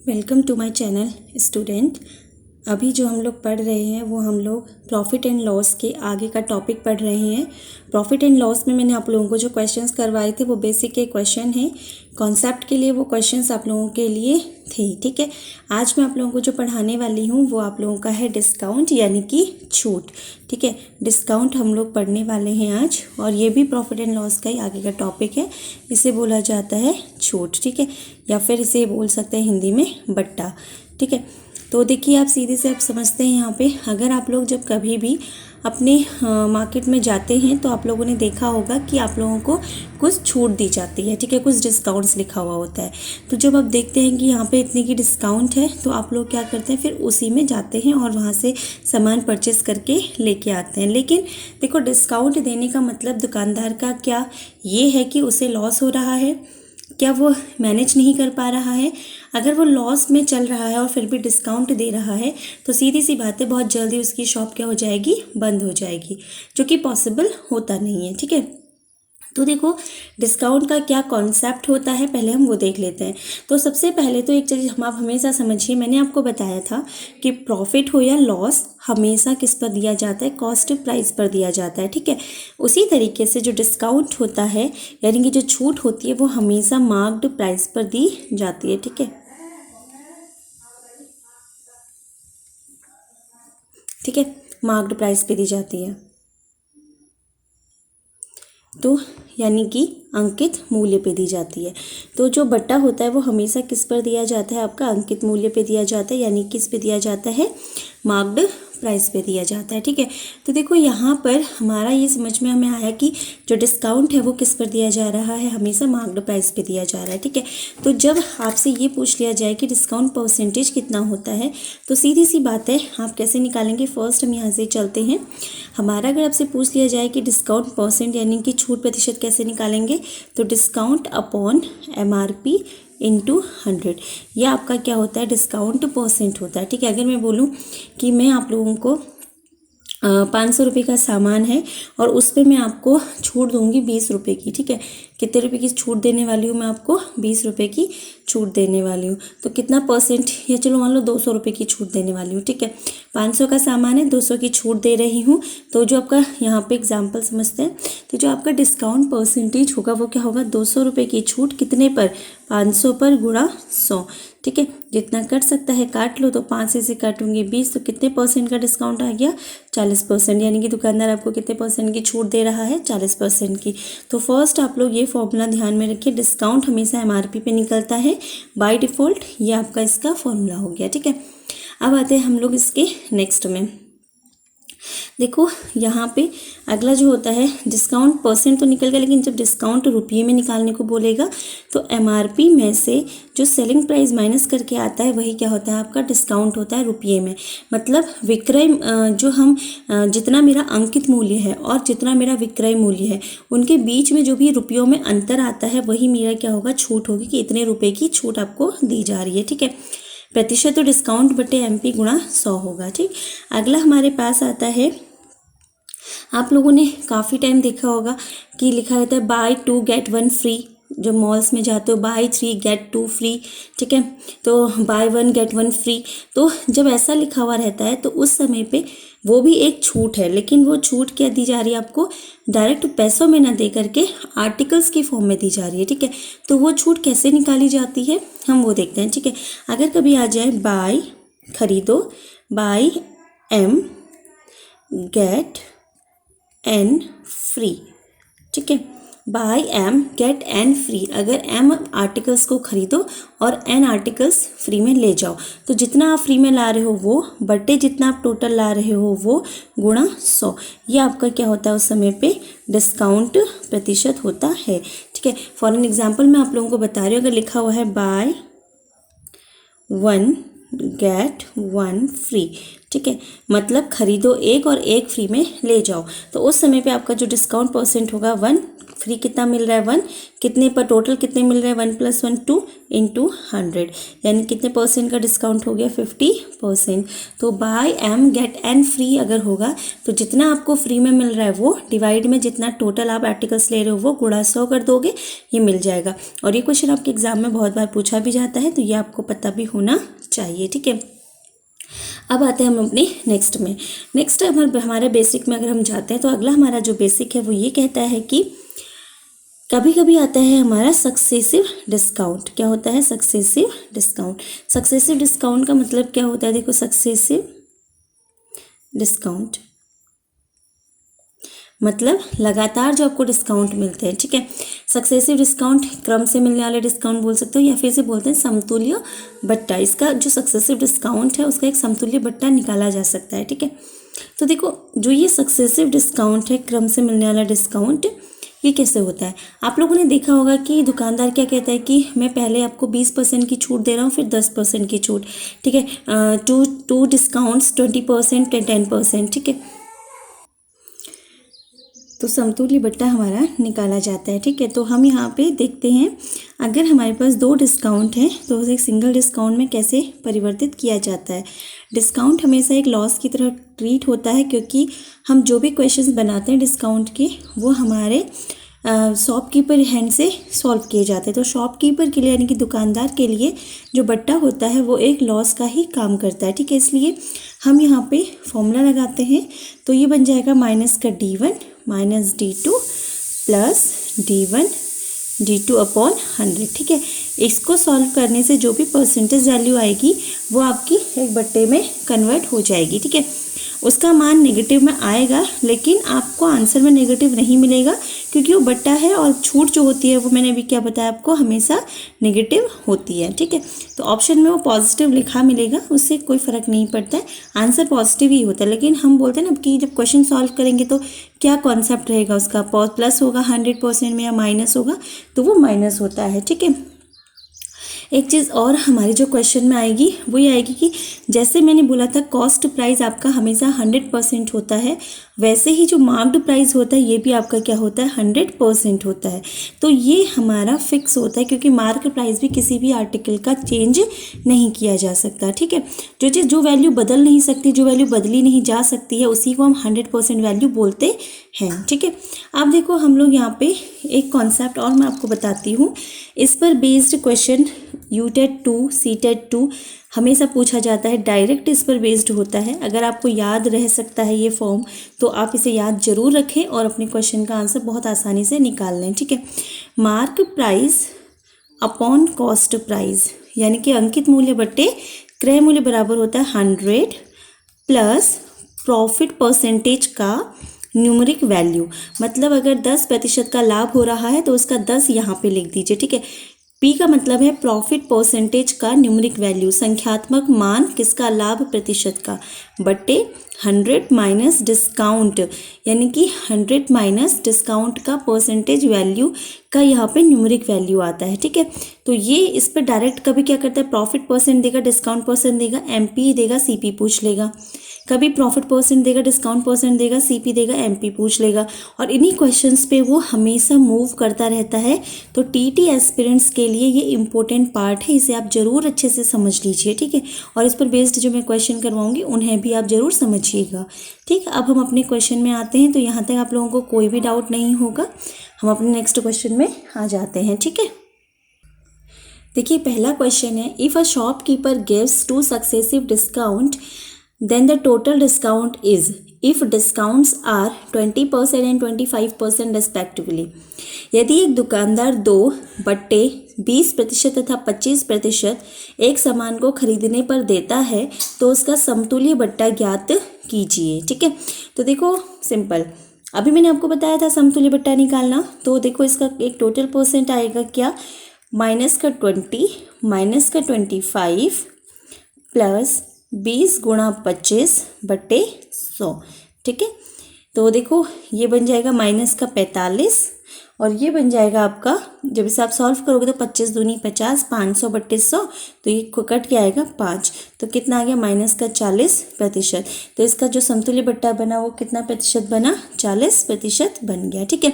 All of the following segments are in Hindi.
Welcome to my channel student. अभी जो हम लोग पढ़ रहे हैं वो हम लोग प्रॉफिट एंड लॉस के आगे का टॉपिक पढ़ रहे हैं। प्रॉफिट एंड लॉस में मैंने आप लोगों को जो क्वेश्चंस करवाए थे वो बेसिक के क्वेश्चन हैं। कॉन्सेप्ट के लिए वो क्वेश्चंस आप लोगों के लिए थे, ठीक है। आज मैं आप लोगों को जो पढ़ाने वाली हूँ वो आप लोगों का है डिस्काउंट यानी कि छूट, ठीक है। डिस्काउंट हम लोग पढ़ने वाले हैं आज, और ये भी प्रॉफिट एंड लॉस का ही आगे का टॉपिक है। इसे बोला जाता है छूट, ठीक है, या फिर इसे बोल सकते हैं हिंदी में बट्टा, ठीक है। तो देखिए, आप सीधे से आप समझते हैं यहाँ पे, अगर आप लोग जब कभी भी अपने मार्केट में जाते हैं तो आप लोगों ने देखा होगा कि आप लोगों को कुछ छूट दी जाती है, ठीक है, कुछ डिस्काउंट्स लिखा हुआ होता है। तो जब आप देखते हैं कि यहाँ पे इतने की डिस्काउंट है तो आप लोग क्या करते हैं, फिर उसी में जाते हैं और वहाँ से सामान परचेस करके लेके आते हैं। लेकिन देखो, डिस्काउंट देने का मतलब दुकानदार का क्या ये है कि उसे लॉस हो रहा है, क्या वो मैनेज नहीं कर पा रहा है? अगर वो लॉस में चल रहा है और फिर भी डिस्काउंट दे रहा है तो सीधी सी बात है, बहुत जल्दी उसकी शॉप क्या हो जाएगी, बंद हो जाएगी, जो कि पॉसिबल होता नहीं है, ठीक है। तो देखो, डिस्काउंट का क्या कॉन्सेप्ट होता है पहले हम वो देख लेते हैं। तो सबसे पहले तो एक चीज़ हम आप हमेशा समझिए, मैंने आपको बताया था कि प्रॉफिट हो या लॉस हमेशा किस पर दिया जाता है, कॉस्ट प्राइस पर दिया जाता है, ठीक है। उसी तरीके से जो डिस्काउंट होता है यानी कि जो छूट होती है वो हमेशा मार्क्ड प्राइस पर दी जाती है, ठीक है, ठीक है, मार्क्ड प्राइस पे दी जाती है। तो यानी कि अंकित मूल्य पे दी जाती है। तो जो बट्टा होता है वो हमेशा किस पर दिया जाता है, आपका अंकित मूल्य पे दिया जाता है, यानी किस पे दिया जाता है, मार्क्ड प्राइस पे दिया जाता है, ठीक है। तो देखो, यहाँ पर हमारा ये समझ में हमें आया कि जो डिस्काउंट है वो किस पर दिया जा रहा है, हमेशा मार्क्ड प्राइस पे दिया जा रहा है, ठीक है। तो जब आपसे ये पूछ लिया जाए कि डिस्काउंट परसेंटेज कितना होता है तो सीधी सी बात है, आप कैसे निकालेंगे। फर्स्ट हम यहाँ से चलते हैं। हमारा अगर आपसे पूछ लिया जाए कि डिस्काउंट परसेंट यानी कि छूट प्रतिशत कैसे निकालेंगे, तो डिस्काउंट अपॉन MRP इंटू 100, यह आपका क्या होता है, डिस्काउंट परसेंट होता है, ठीक है। अगर मैं बोलूँ कि मैं आप लोगों को 500 रुपये का सामान है और उस पर मैं आपको छूट दूंगी 20 रुपये की, ठीक है। कितने रुपए की छूट देने वाली हूँ मैं आपको, 20 रुपये की छूट देने वाली हूँ। तो कितना परसेंट, या चलो मान लो 200 रुपये की छूट देने वाली हूँ, ठीक है। 500 का सामान है, 200 की छूट दे रही हूँ। तो जो आपका यहाँ पे एग्जाम्पल समझते हैं, तो जो आपका डिस्काउंट परसेंटेज होगा वो क्या होगा, 200 रुपये की छूट कितने पर, 500 पर गुणा 100, ठीक है। जितना कट सकता है काट लो। तो 5 से काटूंगी 20, तो कितने परसेंट का डिस्काउंट आ गया, 40%, यानी कि दुकानदार आपको कितने परसेंट की छूट दे रहा है, 40% की। तो फर्स्ट आप लोग ये फॉर्मूला ध्यान में रखिए, डिस्काउंट हमेशा MRP पे निकलता है बाय डिफ़ॉल्ट, ये आपका इसका फॉर्मूला हो गया, ठीक है। अब आते हैं हम लोग इसके नेक्स्ट में। देखो, यहाँ पे अगला जो होता है, डिस्काउंट परसेंट तो निकल गया, लेकिन जब डिस्काउंट रुपये में निकालने को बोलेगा तो MRP में से जो सेलिंग प्राइस माइनस करके आता है वही क्या होता है, आपका डिस्काउंट होता है रुपये में। मतलब विक्रय जो हम जितना मेरा अंकित मूल्य है और जितना मेरा विक्रय मूल्य है उनके बीच में जो भी रुपयों में अंतर आता है वही मेरा क्या होगा, छूट होगी, कि इतने रुपये की छूट आपको दी जा रही है, ठीक है। प्रतिशत तो डिस्काउंट बटे MP गुणा 100 होगा, ठीक। अगला हमारे पास आता है, आप लोगों ने काफ़ी टाइम देखा होगा कि लिखा रहता है बाय 2 गेट 1 फ्री। जब मॉल्स में जाते हो बाय 3 गेट 2 फ्री, ठीक है, तो बाय 1 गेट 1 फ्री। तो जब ऐसा लिखा हुआ रहता है तो उस समय पे वो भी एक छूट है, लेकिन वो छूट क्या दी जा रही है आपको, डायरेक्ट पैसों में ना दे करके आर्टिकल्स की फॉर्म में दी जा रही है, ठीक है। तो वो छूट कैसे निकाली जाती है हम वो देखते हैं, ठीक है। अगर कभी आ जाए बाय खरीदो, buy M get N free, ठीक है, buy M get N free. अगर M आर्टिकल्स को खरीदो और N आर्टिकल्स फ्री में ले जाओ, तो जितना आप फ्री में ला रहे हो वो बटे जितना आप टोटल ला रहे हो वो गुणा 100, ये आपका क्या होता है उस समय पे, डिस्काउंट प्रतिशत होता है, ठीक है। फॉर एन एग्जाम्पल मैं आप लोगों को बता रही हूँ, अगर लिखा हुआ है बाय 1 गेट 1 फ्री, ठीक है, मतलब खरीदो एक और एक फ्री में ले जाओ। तो उस समय पे आपका जो डिस्काउंट परसेंट होगा 1, फ्री कितना मिल रहा है 1, कितने पर टोटल कितने मिल रहे हैं 1 + 1 2 इंटू 100, यानी कितने परसेंट का डिस्काउंट हो गया 50%। तो buy M get N free अगर होगा तो जितना आपको फ्री में मिल रहा है वो डिवाइड में जितना टोटल आप आर्टिकल्स ले रहे हो वो गुणा 100 कर दोगे, ये मिल जाएगा। और ये क्वेश्चन आपके एग्जाम में बहुत बार पूछा भी जाता है, तो ये आपको पता भी होना चाहिए। ठीक है, अब आते हैं हम अपने नेक्स्ट में। नेक्स्ट हमारे बेसिक में अगर हम जाते हैं तो अगला हमारा जो बेसिक है वो ये कहता है कि कभी कभी आता है हमारा सक्सेसिव डिस्काउंट। क्या होता है सक्सेसिव डिस्काउंट? सक्सेसिव डिस्काउंट का मतलब क्या होता है? देखो, सक्सेसिव डिस्काउंट मतलब लगातार जो आपको डिस्काउंट मिलते हैं। ठीक है, सक्सेसिव डिस्काउंट क्रम से मिलने वाले डिस्काउंट बोल सकते हो, या फिर से बोलते हैं समतुल्य बट्टा। इसका जो सक्सेसिव डिस्काउंट है उसका एक समतुल्य बट्टा निकाला जा सकता है। ठीक है, तो देखो जो ये सक्सेसिव डिस्काउंट है, क्रम से मिलने वाला डिस्काउंट, ये कैसे होता है? आप लोगों ने देखा होगा कि दुकानदार क्या कहता है कि मैं पहले आपको 20% की छूट दे रहा हूँ, फिर 10% की छूट। ठीक है, टू डिस्काउंट्स 20% 10%। ठीक है, तो समतुल्य बट्टा हमारा निकाला जाता है। ठीक है, तो हम यहाँ पे देखते हैं अगर हमारे पास 2 डिस्काउंट हैं तो उसे एक सिंगल डिस्काउंट में कैसे परिवर्तित किया जाता है। डिस्काउंट हमेशा एक लॉस की तरह ट्रीट होता है, क्योंकि हम जो भी क्वेश्चंस बनाते हैं डिस्काउंट के वो हमारे शॉपकीपर हैंड से सॉल्व किए जाते हैं। तो शॉपकीपर के लिए यानी कि दुकानदार के लिए जो बट्टा होता है वो एक लॉस का ही काम करता है। ठीक है, इसलिए हम यहाँ पे फॉर्मूला लगाते हैं, तो ये बन जाएगा माइनस का D1 minus D2 plus D1 D2 upon 100। ठीक है, इसको सॉल्व करने से जो भी परसेंटेज वैल्यू आएगी वो आपकी एक बट्टे में कन्वर्ट हो जाएगी। ठीक है, उसका मान नेगेटिव में आएगा, लेकिन आपको आंसर में नेगेटिव नहीं मिलेगा क्योंकि वो बट्टा है और छूट जो होती है वो मैंने अभी क्या बताया आपको हमेशा नेगेटिव होती है। ठीक है, तो ऑप्शन में वो पॉजिटिव लिखा मिलेगा, उससे कोई फ़र्क नहीं पड़ता है, आंसर पॉजिटिव ही होता है। लेकिन हम बोलते हैं ना कि जब क्वेश्चन सॉल्व करेंगे तो क्या कॉन्सेप्ट रहेगा उसका, प्लस होगा 100% में या माइनस होगा, तो वो माइनस होता है। ठीक है, एक चीज़ और हमारे जो क्वेश्चन में आएगी वो ये आएगी कि जैसे मैंने बोला था कॉस्ट प्राइस आपका हमेशा 100% होता है, वैसे ही जो मार्क्ड प्राइस होता है ये भी आपका क्या होता है 100% होता है। तो ये हमारा फिक्स होता है, क्योंकि मार्क प्राइस भी किसी भी आर्टिकल का चेंज नहीं किया जा सकता। ठीक है, जो चीज़ जो वैल्यू बदल नहीं सकती, जो वैल्यू बदली नहीं जा सकती है, उसी को हम 100% वैल्यू बोलते हैं। ठीक है, अब देखो हम लोग यहाँ पे एक कॉन्सेप्ट और मैं आपको बताती हूँ, इस पर बेस्ड क्वेश्चन यूटेट 2 सीटेट 2 हमेशा पूछा जाता है, डायरेक्ट इस पर बेस्ड होता है। अगर आपको याद रह सकता है ये फॉर्म तो आप इसे याद जरूर रखें और अपने क्वेश्चन का आंसर बहुत आसानी से निकाल लें। ठीक है, mark price upon cost price यानी कि अंकित मूल्य बट्टे क्रय मूल्य बराबर होता है 100 प्लस प्रॉफिट परसेंटेज का न्यूमरिक वैल्यू। मतलब अगर 10% का लाभ हो रहा है तो उसका 10 यहाँ पे लिख दीजिए। ठीक है, P का मतलब है प्रॉफिट परसेंटेज का न्यूमरिक वैल्यू, संख्यात्मक मान किसका, लाभ प्रतिशत का, बट्टे 100 माइनस डिस्काउंट यानी कि 100 माइनस डिस्काउंट का परसेंटेज वैल्यू का यहाँ पे न्यूमरिक वैल्यू आता है। ठीक है, तो ये इस पर डायरेक्ट कभी क्या करता है, प्रॉफिट परसेंट देगा, डिस्काउंट परसेंट देगा, MP देगा, CP पूछ लेगा। कभी प्रॉफिट परसेंट देगा, डिस्काउंट परसेंट देगा, CP देगा, MP पूछ लेगा। और इन्हीं क्वेश्चंस पे वो हमेशा मूव करता रहता है। तो TT एस्पिरेंट्स के लिए ये इंपॉर्टेंट पार्ट है, इसे आप जरूर अच्छे से समझ लीजिए। ठीक है, और इस पर बेस्ड जो मैं क्वेश्चन करवाऊंगी उन्हें भी आप जरूर समझिएगा। ठीक, अब हम अपने क्वेश्चन में आते हैं। तो यहाँ तक आप लोगों को कोई भी डाउट नहीं होगा, हम अपने नेक्स्ट क्वेश्चन में आ जाते हैं। ठीक है, देखिए पहला क्वेश्चन है, if a shopkeeper gives 2 successive discount then the total discount is, if discounts are 20% and 25% respectively। यदि एक दुकानदार 2/20% तथा 25% एक सामान को खरीदने पर देता है तो उसका समतुल्य बट्टा ज्ञात कीजिए। ठीक है, तो देखो सिंपल, अभी मैंने आपको बताया था समतुल्य बट्टा निकालना। तो देखो इसका एक टोटल परसेंट आएगा क्या, माइनस का 20 माइनस का 25 प्लस 20 गुणा 25 बट्टे 100। ठीक है, तो देखो ये बन जाएगा माइनस का 45 और ये बन जाएगा आपका, जब इसे आप सॉल्व करोगे तो 25 दूनी 50, 500/100, तो ये कट के आएगा 5, तो कितना आ गया -40%। तो इसका जो समतुल्य बट्टा बना वो कितना प्रतिशत बना, 40% बन गया। ठीक है,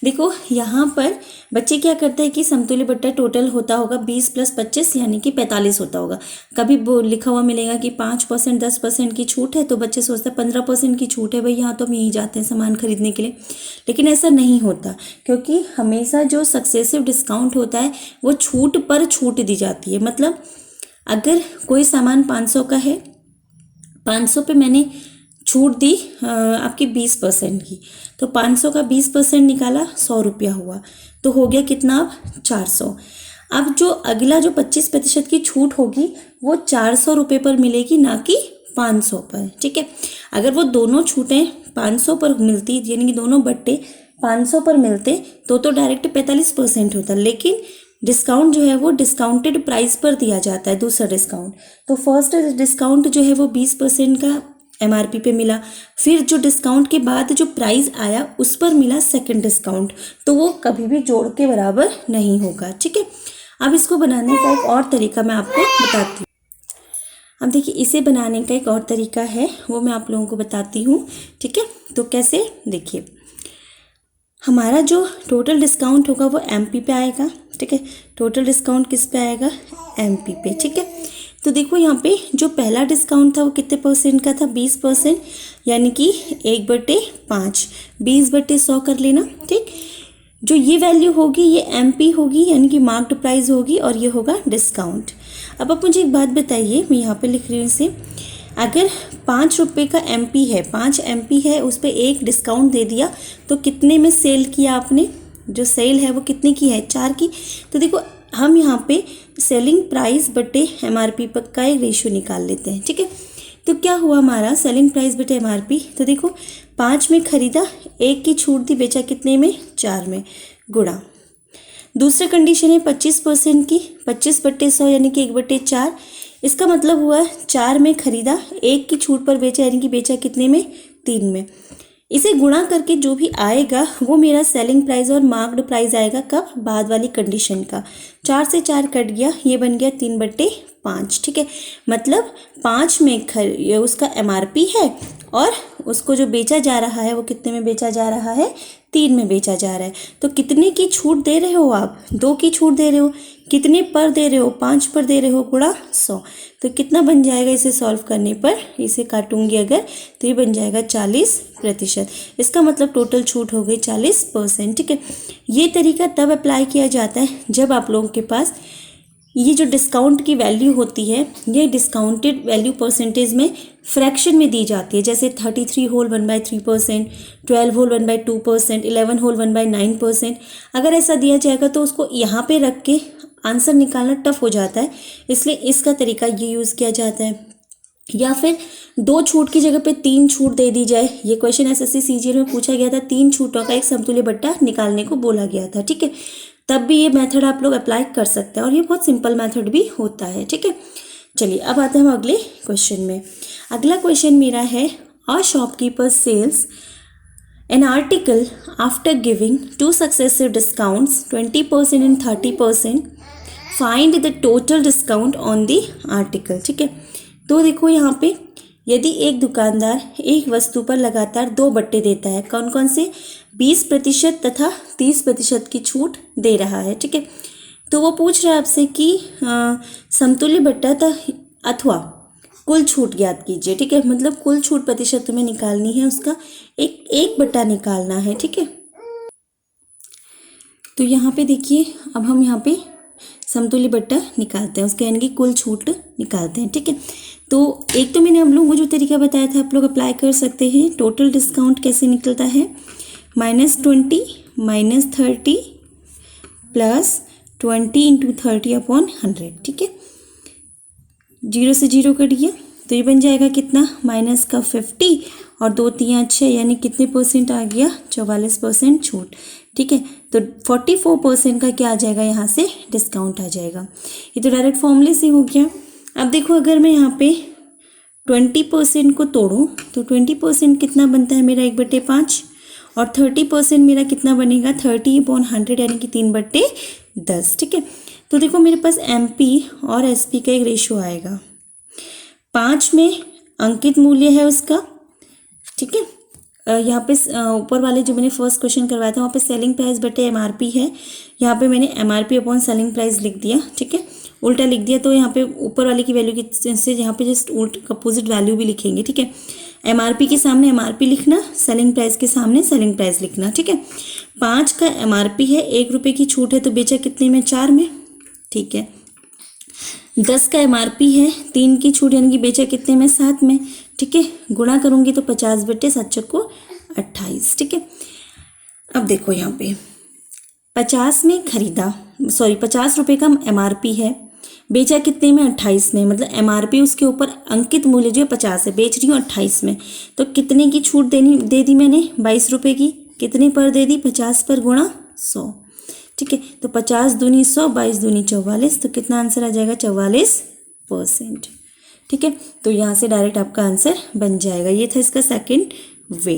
देखो यहाँ पर बच्चे क्या करते हैं कि समतुल्य बट्टा टोटल होता होगा 20 + 25 यानी कि 45 होता होगा। कभी वो लिखा हुआ मिलेगा कि 5%, 10% की छूट है, तो बच्चे सोचते हैं 15% की छूट है, भाई यहाँ तो हम यहीं जाते हैं सामान खरीदने के लिए। लेकिन ऐसा नहीं होता, क्योंकि हमेशा जो सक्सेसिव डिस्काउंट होता है वो छूट पर छूट दी जाती है। मतलब अगर कोई सामान 500 का है, 500 पे मैंने छूट दी आपकी 20% की, तो 500 का 20% निकाला 100 रुपया हुआ, तो हो गया कितना अब 400। अब जो अगला जो 25% की छूट होगी वो 400 रुपये पर मिलेगी, ना कि 500 पर। ठीक है, अगर वो दोनों छूटें 500 पर मिलती, यानी कि दोनों बट्टे 500 पर मिलते, तो डायरेक्ट 45% होता, लेकिन डिस्काउंट जो है वो डिस्काउंटेड प्राइस पर दिया जाता है, दूसरा डिस्काउंट। तो फर्स्ट डिस्काउंट जो है वो 20% का MRP पे मिला, फिर जो डिस्काउंट के बाद जो प्राइस आया उस पर मिला सेकंड डिस्काउंट, तो वो कभी भी जोड़ के बराबर नहीं होगा। ठीक है, अब इसको बनाने का एक और तरीका मैं आपको बताती हूँ। अब देखिए, इसे बनाने का एक और तरीका है, वो मैं आप लोगों को बताती हूँ। ठीक है, तो कैसे, देखिए हमारा जो टोटल डिस्काउंट होगा वो MP पे आएगा। ठीक है, टोटल डिस्काउंट किस पे आएगा, MP पे। ठीक है, तो देखो यहाँ पे जो पहला डिस्काउंट था वो कितने % का था, 20%, यानी कि 1/5, 20/100 कर लेना। ठीक, जो ये वैल्यू होगी ये MP होगी, यानी कि मार्क्ड प्राइस होगी, और ये होगा डिस्काउंट। अब आप मुझे एक बात बताइए, मैं यहाँ पे लिख रही हूँ इसे, अगर 5 रुपये का MP है, 5 MP है, उस पर एक डिस्काउंट दे दिया, तो कितने में सेल किया आपने, जो सेल है वो कितने की है, 4 की। तो देखो हम यहाँ पे सेलिंग प्राइस बटे MRP का एक रेशियो निकाल लेते हैं। ठीक है, तो क्या हुआ हमारा सेलिंग प्राइस बटे MRP, तो देखो 5 में खरीदा, 1 की छूट दी, बेचा कितने में, 4 में, गुणा दूसरा कंडीशन है 25% की, 25/100 यानी कि 1/4। इसका मतलब हुआ 4 में खरीदा, 1 की छूट पर बेचा, यानी कि बेचा कितने में, 3 में। इसे गुणा करके जो भी आएगा वो मेरा सेलिंग प्राइस और मार्क्ड प्राइस आएगा, कब, बाद वाली कंडीशन का। 4 से 4 कट गया, ये बन गया 3/5। ठीक है, मतलब 5 में उसका MRP है, और उसको जो बेचा जा रहा है वो कितने में बेचा जा रहा है, 3 में बेचा जा रहा है। तो कितने की छूट दे रहे हो आप, 2 की छूट दे रहे हो, कितने पर दे रहे हो, 5 पर दे रहे हो, गुणा 100। तो कितना बन जाएगा इसे सॉल्व करने पर, इसे काटूंगी अगर, तो ये बन जाएगा 40%। इसका मतलब टोटल छूट हो गई 40%। ठीक है, ये तरीका तब अप्लाई किया जाता है जब आप लोगों के पास ये जो डिस्काउंट की वैल्यू होती है, ये डिस्काउंटेड वैल्यू परसेंटेज में फ्रैक्शन में दी जाती है, जैसे 33 होल 1/3%, 12 होल 1/2%, 11 होल 1/9%। अगर ऐसा दिया जाएगा तो उसको यहाँ पे रख के आंसर निकालना टफ हो जाता है, इसलिए इसका तरीका ये यूज़ किया जाता है। या फिर 2 छूट की जगह पे 3 छूट दे दी जाए। ये क्वेश्चन SSC CGL में पूछा गया था, 3 छूटों का एक समतुल्य बट्टा निकालने को बोला गया था। ठीक है, तब भी ये मेथड आप लोग अप्लाई कर सकते हैं, और ये बहुत सिंपल मेथड भी होता है। ठीक है, चलिए अब आते हैं हम अगले क्वेश्चन में। अगला क्वेश्चन मेरा है, a shopkeeper sells an article after giving 2 successive discounts 20% and 30%, find the total discount on the article. ठीक है, तो देखो यहाँ पे यदि एक दुकानदार एक वस्तु पर लगातार 2 बट्टे देता है, कौन कौन से, 20% तथा 30% की छूट दे रहा है। ठीक है, तो वो पूछ रहा है आपसे कि समतुल्य बट्टा अथवा कुल छूट ज्ञात कीजिए। ठीक है, मतलब कुल छूट प्रतिशत तुम्हें निकालनी है, उसका एक बट्टा निकालना है। ठीक है, तो यहाँ पे देखिए, अब हम यहाँ पे समतुल्य बट्टा निकालते हैं, उसके यानी कि कुल छूट निकालते हैं। ठीक है, तो एक तो मैंने हम लोग वो जो तरीका बताया था आप लोग अप्लाई कर सकते हैं। टोटल डिस्काउंट कैसे निकलता है, -20 -30 प्लस 20 × 30/100। ठीक है, 0 से 0 कट गया, तो ये बन जाएगा कितना, माइनस का 50 और 2 3 6, यानी कितने % आ गया, 44% छूट। ठीक है, तो 44% का क्या आ जाएगा, यहाँ से डिस्काउंट आ जाएगा। ये तो डायरेक्ट फॉर्मूले से हो गया। अब देखो अगर मैं यहाँ पे 20% को तोड़ूँ तो 20% कितना बनता है मेरा, 1/5, और 30% मेरा कितना बनेगा 30/100 यानी कि 3/10। ठीक है, तो देखो मेरे पास MP और SP का एक रेशियो आएगा। 5 में अंकित मूल्य है उसका। ठीक है, यहाँ पे ऊपर वाले जो मैंने फर्स्ट क्वेश्चन करवाया था वहाँ पे सेलिंग प्राइस बटे MRP है, यहाँ पे मैंने MRP अपॉन सेलिंग प्राइस लिख दिया। ठीक है, उल्टा लिख दिया, तो यहाँ पे ऊपर वाले की वैल्यू की से यहाँ पे जस्ट उल्टा अपोजिट वैल्यू भी लिखेंगे। ठीक है, MRP के सामने MRP लिखना, सेलिंग प्राइस के सामने सेलिंग प्राइस लिखना। ठीक है, 5 का MRP है, 1 रुपये की छूट है तो बेचा कितने में 4 में। ठीक है, 10 का MRP है, 3 की छूट यानी कि बेचा कितने में 7 में। ठीक है, गुणा करूंगी तो 50/7 = 28। ठीक है, अब देखो यहाँ पे 50 में खरीदा, 50 रुपये का MRP है, बेचा कितने में 28 में, मतलब MRP उसके ऊपर अंकित मूल्य जो है 50 है, बेच रही हूँ 28 में, तो कितने की छूट दे दी मैंने 22 रुपये की, कितने पर दे दी 50 पर गुणा 100। ठीक है, तो 50 दूनी 100, 22 दूनी 44, तो कितना आंसर आ जाएगा 44%। ठीक है, तो यहाँ से डायरेक्ट आपका आंसर बन जाएगा। ये था इसका सेकंड वे।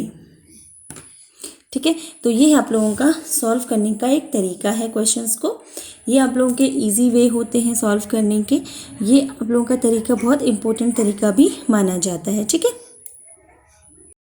ठीक है, तो ये आप लोगों का सॉल्व करने का एक तरीका है क्वेश्चंस को। ये आप लोगों के इजी वे होते हैं सॉल्व करने के। ये आप लोगों का तरीका बहुत इंपॉर्टेंट तरीका भी माना जाता है। ठीक है।